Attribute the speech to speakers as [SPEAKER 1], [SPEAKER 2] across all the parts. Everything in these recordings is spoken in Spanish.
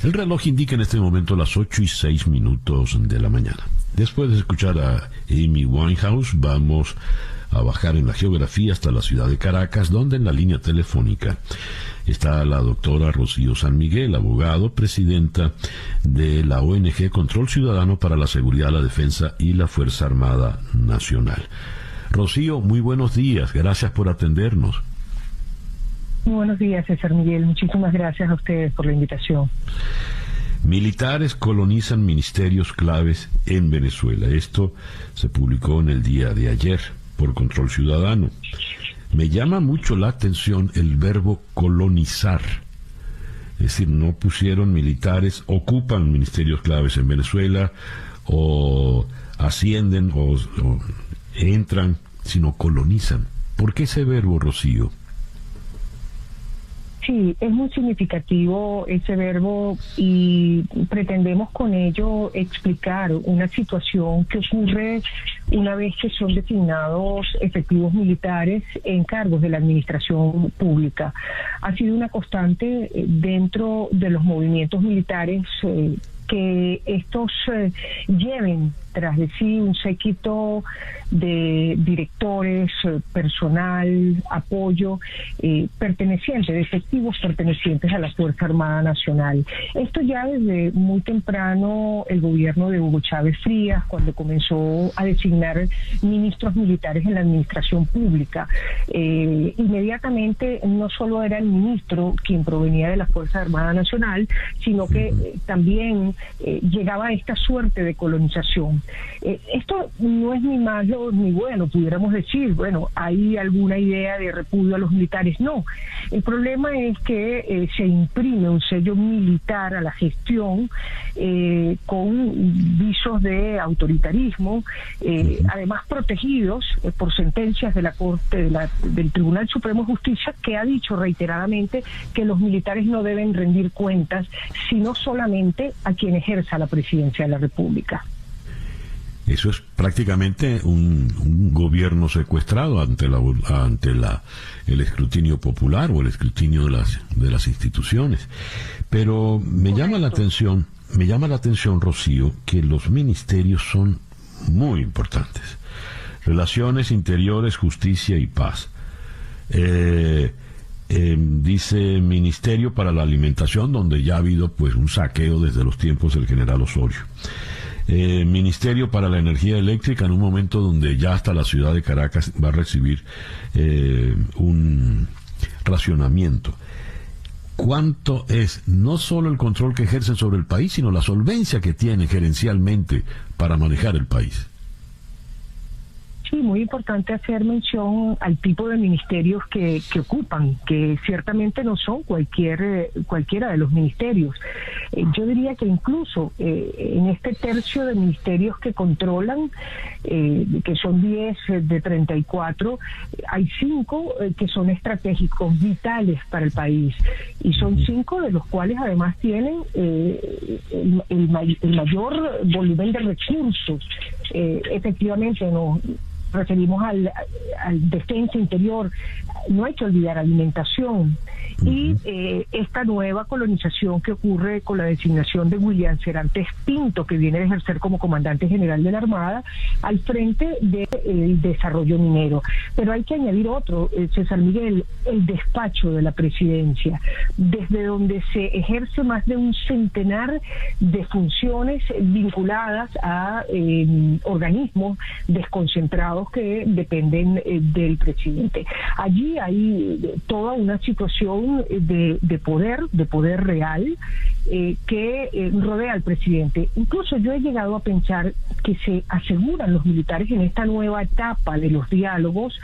[SPEAKER 1] El reloj indica en este momento las 8:06 de la mañana. Después de escuchar a Amy Winehouse, vamos a bajar en la geografía hasta la ciudad de Caracas, donde en la línea telefónica está la doctora Rocío San Miguel, abogado, presidenta de la ONG Control Ciudadano para la Seguridad, la Defensa y la Fuerza Armada Nacional. Rocío, muy buenos días, gracias por atendernos.
[SPEAKER 2] Muy buenos días, César Miguel, muchísimas gracias a ustedes por la invitación.
[SPEAKER 1] Militares colonizan ministerios claves en Venezuela. Esto se publicó en el día de ayer por Control Ciudadano. Me llama mucho la atención el verbo colonizar. Es decir, no pusieron militares, ocupan ministerios claves en Venezuela, o ascienden, o entran, sino colonizan. ¿Por qué ese verbo, Rocío?
[SPEAKER 2] Sí, es muy significativo ese verbo y pretendemos con ello explicar una situación que ocurre una vez que son designados efectivos militares en cargos de la administración pública. Ha sido una constante dentro de los movimientos militares que estos lleven tras de sí un séquito de directores, personal, apoyo, de efectivos pertenecientes a la Fuerza Armada Nacional. Esto ya desde muy temprano el gobierno de Hugo Chávez Frías, cuando comenzó a designar ministros militares en la administración pública. Inmediatamente no solo era el ministro quien provenía de la Fuerza Armada Nacional, sino que también llegaba a esta suerte de colonización. Esto no es ni malo ni bueno, pudiéramos decir, bueno, hay alguna idea de repudio a los militares. No, el problema es que se imprime un sello militar a la gestión con visos de autoritarismo, además protegidos por sentencias de la Corte del Tribunal Supremo de Justicia, que ha dicho reiteradamente que los militares no deben rendir cuentas, sino solamente a quien ejerza la presidencia de la República.
[SPEAKER 1] Eso es prácticamente un gobierno secuestrado ante el escrutinio popular o el escrutinio de las instituciones. Pero me llama la atención, Rocío, que los ministerios son muy importantes. Relaciones Interiores, Justicia y Paz. Dice Ministerio para la Alimentación, donde ya ha habido pues un saqueo desde los tiempos del general Osorio. Ministerio para la Energía Eléctrica, en un momento donde ya hasta la ciudad de Caracas va a recibir un racionamiento. ¿Cuánto es no solo el control que ejercen sobre el país, sino la solvencia que tienen gerencialmente para manejar el país?
[SPEAKER 2] Sí, muy importante hacer mención al tipo de ministerios que ocupan, que ciertamente no son cualquiera de los ministerios. Yo diría que incluso en este tercio de ministerios que controlan, que son 10 de 34, hay 5 que son estratégicos, vitales para el país, y son 5 de los cuales además tienen el mayor volumen de recursos. Efectivamente, no referimos al defensa interior, no hay que olvidar alimentación, y esta nueva colonización que ocurre con la designación de William Serantes Pinto, que viene a ejercer como comandante general de la Armada al frente del desarrollo minero. Pero hay que añadir otro, César Miguel, el despacho de la presidencia, desde donde se ejerce más de un centenar de funciones vinculadas a organismos desconcentrados que dependen del presidente. Allí hay toda una situación de poder real que rodea al presidente. Incluso yo he llegado a pensar que se aseguran los militares en esta nueva etapa de los diálogos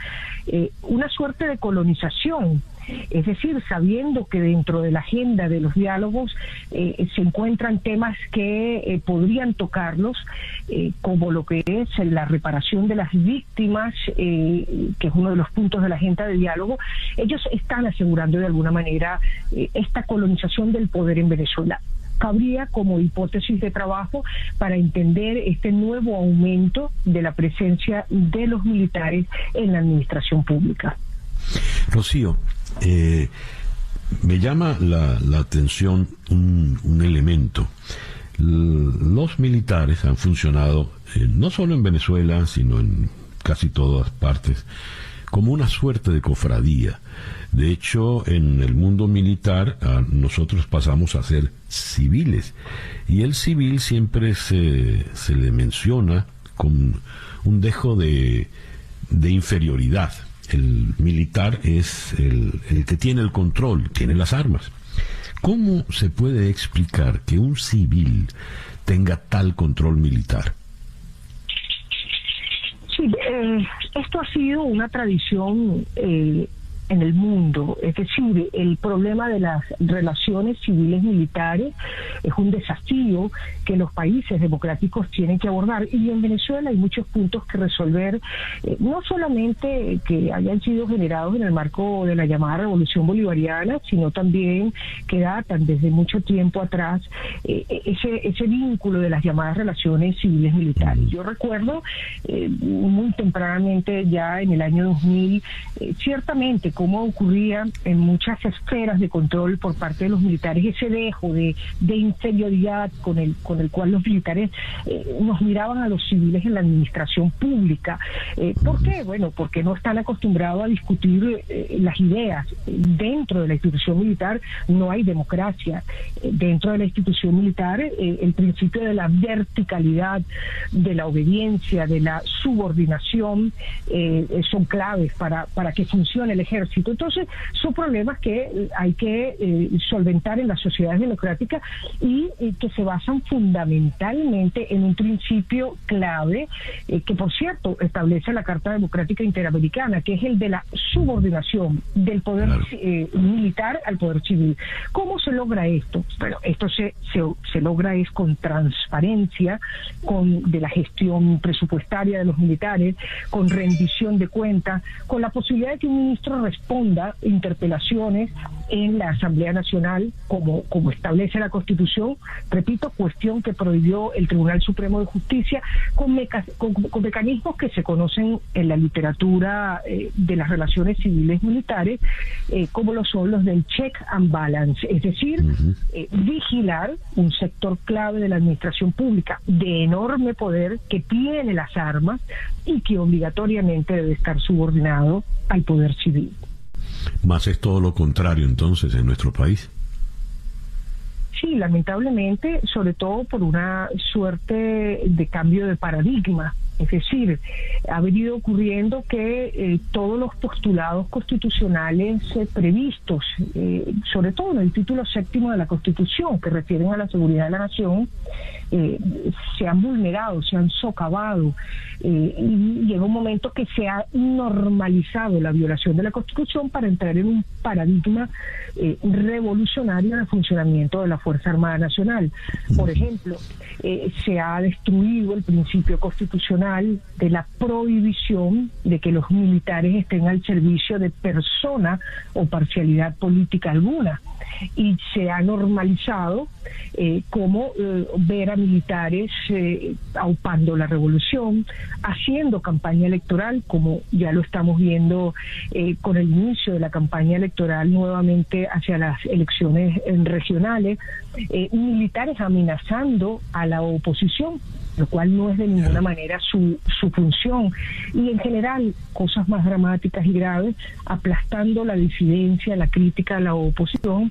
[SPEAKER 2] una suerte de colonización. Es decir, sabiendo que dentro de la agenda de los diálogos se encuentran temas que podrían tocarlos, como lo que es la reparación de las víctimas, que es uno de los puntos de la agenda de diálogo. Ellos están asegurando de alguna manera esta colonización del poder en Venezuela. Cabría como hipótesis de trabajo para entender este nuevo aumento de la presencia de los militares en la administración pública.
[SPEAKER 1] Rocío, Me llama la atención un elemento. Los militares han funcionado no solo en Venezuela, sino en casi todas partes, como una suerte de cofradía. De hecho, en el mundo militar nosotros pasamos a ser civiles, y el civil siempre se le menciona con un dejo de inferioridad. El militar es el que tiene el control, tiene las armas. ¿Cómo se puede explicar que un civil tenga tal control militar?
[SPEAKER 2] Sí, esto ha sido una tradición en el mundo. Es decir, el problema de las relaciones civiles militares es un desafío que los países democráticos tienen que abordar, y en Venezuela hay muchos puntos que resolver, no solamente que hayan sido generados en el marco de la llamada Revolución Bolivariana, sino también que datan desde mucho tiempo atrás ese vínculo de las llamadas relaciones civiles militares. Yo recuerdo muy tempranamente, ya en el año 2000, ciertamente cómo ocurría en muchas esferas de control por parte de los militares ese dejo de inferioridad con el cual los militares nos miraban a los civiles en la administración pública. ¿Por qué? Bueno, porque no están acostumbrados a discutir las ideas. Dentro de la institución militar no hay democracia. Dentro de la institución militar el principio de la verticalidad, de la obediencia, de la subordinación son claves para que funcione el ejército. Entonces, son problemas que hay que solventar en las sociedades democráticas y que se basan fundamentalmente en un principio clave que, por cierto, establece la Carta Democrática Interamericana, que es el de la subordinación del poder militar al poder civil. ¿Cómo se logra esto? Bueno, esto se logra es con transparencia, de la gestión presupuestaria de los militares, con rendición de cuentas, con la posibilidad de que un ministro responda interpelaciones en la Asamblea Nacional, como establece la Constitución, repito, cuestión que prohibió el Tribunal Supremo de Justicia, con mecanismos que se conocen en la literatura de las relaciones civiles militares, como lo son los del check and balance, es decir, vigilar un sector clave de la administración pública de enorme poder, que tiene las armas y que obligatoriamente debe estar subordinado al poder civil.
[SPEAKER 1] Más es todo lo contrario entonces en nuestro país.
[SPEAKER 2] Sí, lamentablemente, sobre todo por una suerte de cambio de paradigma. Es decir, ha venido ocurriendo que todos los postulados constitucionales previstos, sobre todo en el título 7º de la Constitución, que refieren a la seguridad de la nación, se han vulnerado, se han socavado, y llega un momento que se ha normalizado la violación de la Constitución para entrar en un paradigma revolucionario en el funcionamiento de la Fuerza Armada Nacional. Por ejemplo, se ha destruido el principio constitucional de la prohibición de que los militares estén al servicio de persona o parcialidad política alguna, y se ha normalizado como ver a militares aupando la revolución, haciendo campaña electoral, como ya lo estamos viendo con el inicio de la campaña electoral nuevamente hacia las elecciones regionales, militares amenazando a la oposición, lo cual no es de ninguna manera su función, y en general cosas más dramáticas y graves, aplastando la disidencia, la crítica a la oposición,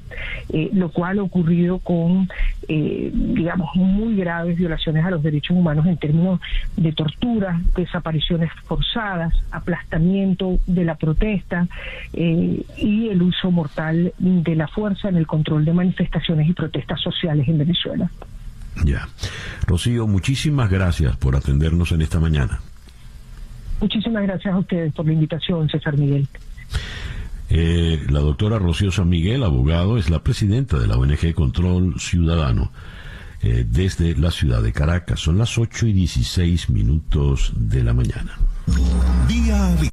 [SPEAKER 2] lo cual ha ocurrido con digamos muy graves violaciones a los derechos humanos en términos de tortura, desapariciones forzadas, aplastamiento de la protesta y el uso mortal de la fuerza en el control de manifestaciones y protestas sociales en Venezuela.
[SPEAKER 1] Ya. Rocío, muchísimas gracias por atendernos en esta mañana.
[SPEAKER 2] Muchísimas gracias a ustedes por la invitación, César Miguel.
[SPEAKER 1] La doctora Rocío San Miguel, abogado, es la presidenta de la ONG Control Ciudadano desde la ciudad de Caracas. Son las 8:16 de la mañana.
[SPEAKER 3] Día a día.